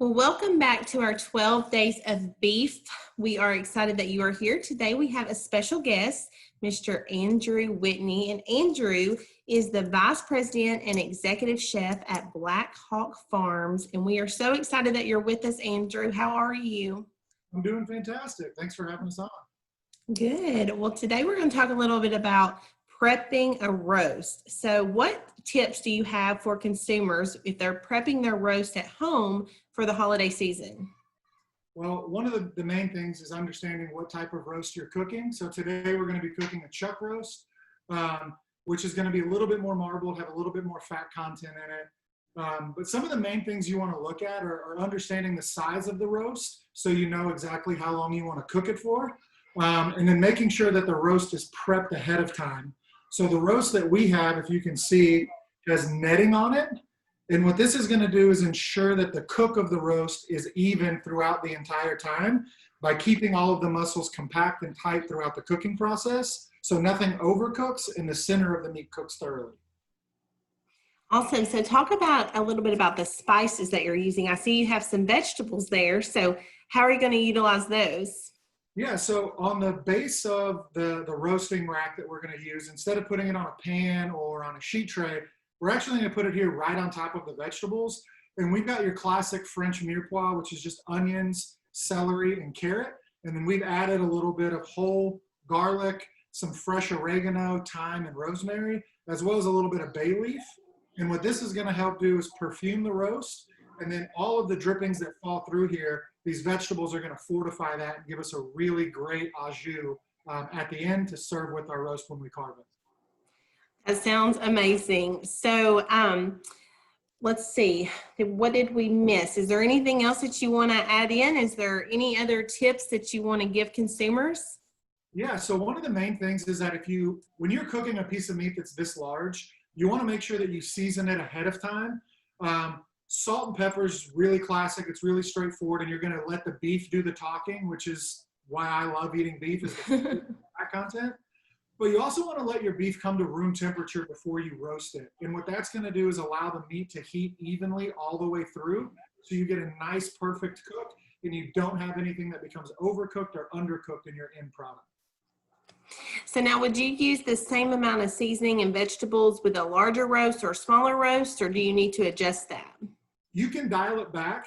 Well, welcome back to our 12 Days of Beef. We are excited that you are here. Today we have a special guest, Mr. Andrew Whitney. And Andrew is the Vice President and Executive Chef at Blackhawk Farms. And we are so excited that you're with us, Andrew. How are you? I'm doing fantastic. Thanks for having us on. Good. Well, today we're going to talk a little bit about prepping a roast. So what tips do you have for consumers if they're prepping their roast at home for the holiday season? Well, one of the main things is understanding what type of roast you're cooking. So today we're going to be cooking a chuck roast, which is going to be a little bit more marbled, have a little bit more fat content in it. But some of the main things you want to look at are understanding the size of the roast so you know exactly how long you want to cook it for. And then making sure that the roast is prepped ahead of time. So the roast that we have, if you can see, has netting on it. And what this is going to do is ensure that the cook of the roast is even throughout the entire time by keeping all of the muscles compact and tight throughout the cooking process. So nothing overcooks and the center of the meat cooks thoroughly. Awesome. So talk about a little bit about the spices that you're using. I see you have some vegetables there. So how are you going to utilize those? Yeah, so on the base of the roasting rack that we're going to use, instead of putting it on a pan or on a sheet tray, we're actually going to put it here right on top of the vegetables. And we've got your classic French mirepoix, which is just onions, celery, and carrot. And then we've added a little bit of whole garlic, some fresh oregano, thyme, and rosemary, as well as a little bit of bay leaf. And what this is going to help do is perfume the roast. And then all of the drippings that fall through here, these vegetables are going to fortify that and give us a really great au jus at the end to serve with our roast when we carve it. That sounds amazing. So let's see, what did we miss? Is there anything else that you want to add in? Is there any other tips that you want to give consumers? Yeah, so one of the main things is that when you're cooking a piece of meat that's this large, you want to make sure that you season it ahead of time. Salt and pepper is really classic. It's really straightforward, and you're going to let the beef do the talking, which is why I love eating beef, is the fat content. But you also want to let your beef come to room temperature before you roast it. And what that's going to do is allow the meat to heat evenly all the way through, so you get a nice, perfect cook, and you don't have anything that becomes overcooked or undercooked in your end product. So now, would you use the same amount of seasoning and vegetables with a larger roast or smaller roast, or do you need to adjust that? You can dial it back.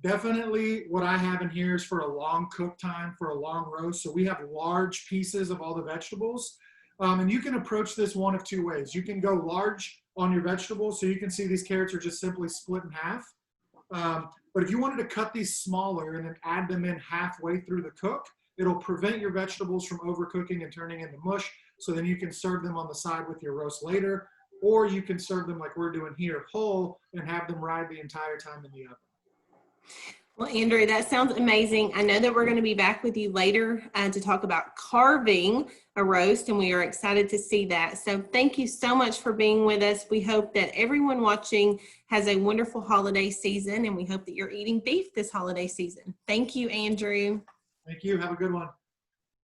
Definitely what I have in here is for a long cook time, for a long roast. So we have large pieces of all the vegetables. And you can approach this one of two ways. You can go large on your vegetables. So you can see these carrots are just simply split in half. But if you wanted to cut these smaller and then add them in halfway through the cook, it'll prevent your vegetables from overcooking and turning into mush. So then you can serve them on the side with your roast later. Or you can serve them like we're doing here, whole, and have them ride the entire time in the oven. Well, Andrew, that sounds amazing. I know that we're going to be back with you later to talk about carving a roast, and we are excited to see that. So thank you so much for being with us. We hope that everyone watching has a wonderful holiday season, and we hope that you're eating beef this holiday season. Thank you, Andrew. Thank you. Have a good one.